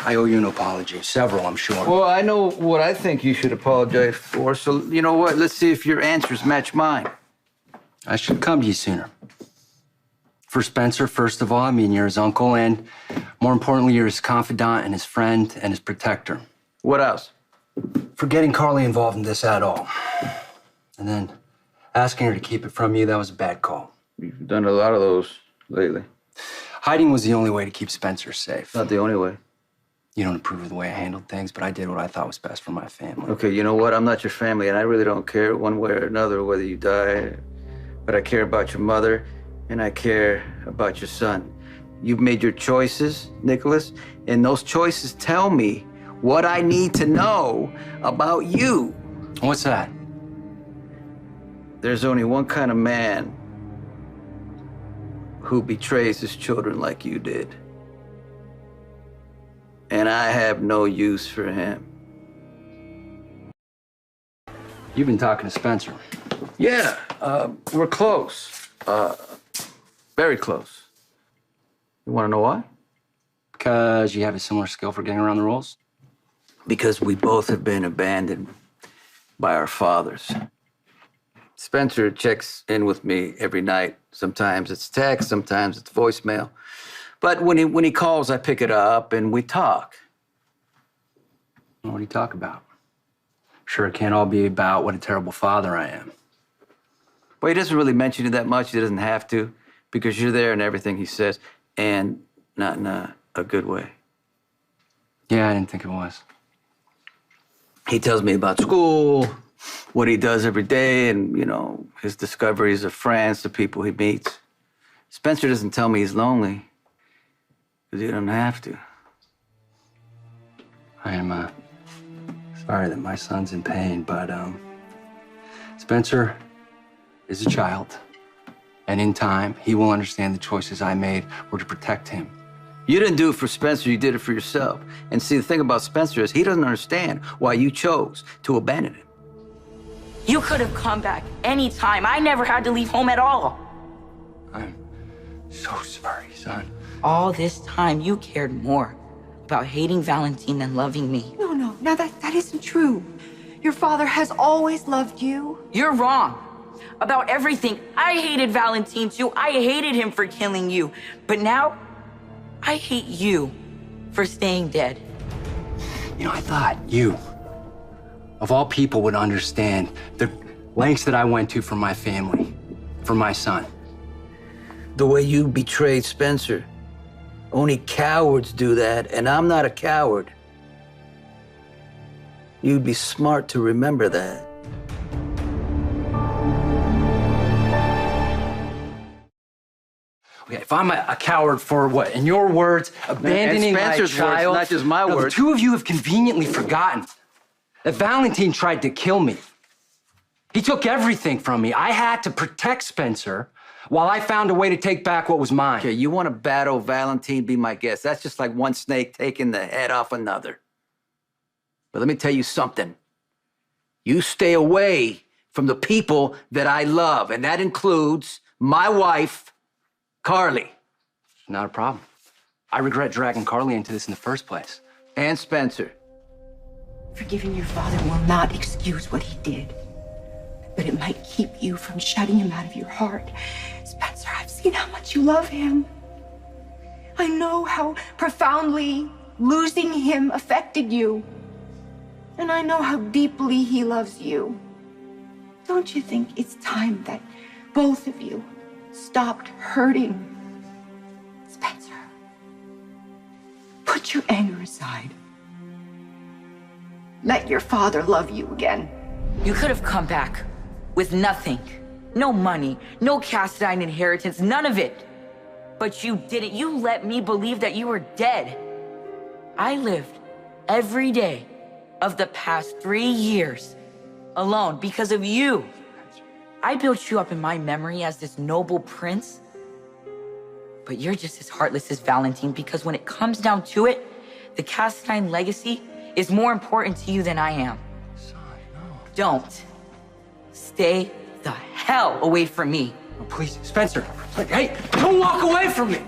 I owe you an apology. Several, I'm sure. Well, I know what I think you should apologize for, so you know what? Let's see if your answers match mine. I should come to you sooner. For Spencer, first of all, I mean, you're his uncle, and more importantly, you're his confidant and his friend and his protector. What else? For getting Carly involved in this at all. And then asking her to keep it from you, that was a bad call. You've done a lot of those lately. Hiding was the only way to keep Spencer safe. Not the only way. You don't approve of the way I handled things, but I did what I thought was best for my family. Okay, you know what? I'm not your family, and I really don't care one way or another whether you die. But I care about your mother, and I care about your son. You've made your choices, Nicholas, and those choices tell me what I need to know about you. What's that? There's only one kind of man who betrays his children like you did. And I have no use for him. You've been talking to Spencer. Yeah, we're close. Very close. You want to know why? Because you have a similar skill for getting around the rules? Because we both have been abandoned by our fathers. Spencer checks in with me every night. Sometimes it's text, sometimes it's voicemail. But when he calls, I pick it up and we talk. What do you talk about? Sure, it can't all be about what a terrible father I am. Well, he doesn't really mention it that much. He doesn't have to, because you're there in everything he says, and not in a good way. Yeah, I didn't think it was. He tells me about school, what he does every day, and, you know, his discoveries of France, the people he meets. Spencer doesn't tell me he's lonely, because he doesn't have to. I am, sorry that my son's in pain, but, Spencer is a child, and in time, he will understand the choices I made were to protect him. You didn't do it for Spencer, you did it for yourself. And see, the thing about Spencer is he doesn't understand why you chose to abandon him. You could have come back anytime. I never had to leave home at all. I'm so sorry, son. All this time, you cared more about hating Valentine than loving me. No, now that isn't true. Your father has always loved you. You're wrong about everything. I hated Valentine too. I hated him for killing you. But now, I hate you for staying dead. You know, I thought you, of all people, would understand the lengths that I went to for my family, for my son. The way you betrayed Spencer. Only cowards do that, and I'm not a coward. You'd be smart to remember that. Okay, if I'm a coward for what, in your words, abandoning my Spencer's child... words, not just my Now, words. The two of you have conveniently forgotten that Valentine tried to kill me. He took everything from me. I had to protect Spencer while I found a way to take back what was mine. Okay, you want to battle Valentine, be my guest. That's just like one snake taking the head off another. But let me tell you something. You stay away from the people that I love, and that includes my wife, Carly. Not a problem. I regret dragging Carly into this in the first place. And Spencer. Forgiving your father will not excuse what he did, but it might keep you from shutting him out of your heart. Spencer, I've seen how much you love him. I know how profoundly losing him affected you. And I know how deeply he loves you. Don't you think it's time that both of you stopped hurting? Spencer, put your anger aside. Let your father love you again. You could have come back with nothing. No money, no cast iron inheritance, none of it. But you didn't. You let me believe that you were dead. I lived every day of the past 3 years alone because of you. I built you up in my memory as this noble prince. But you're just as heartless as Valentine, because when it comes down to it, the Castine legacy is more important to you than I am. Son, no. Don't. Stay the hell away from me. Oh, please, Spencer. Hey, don't walk away from me.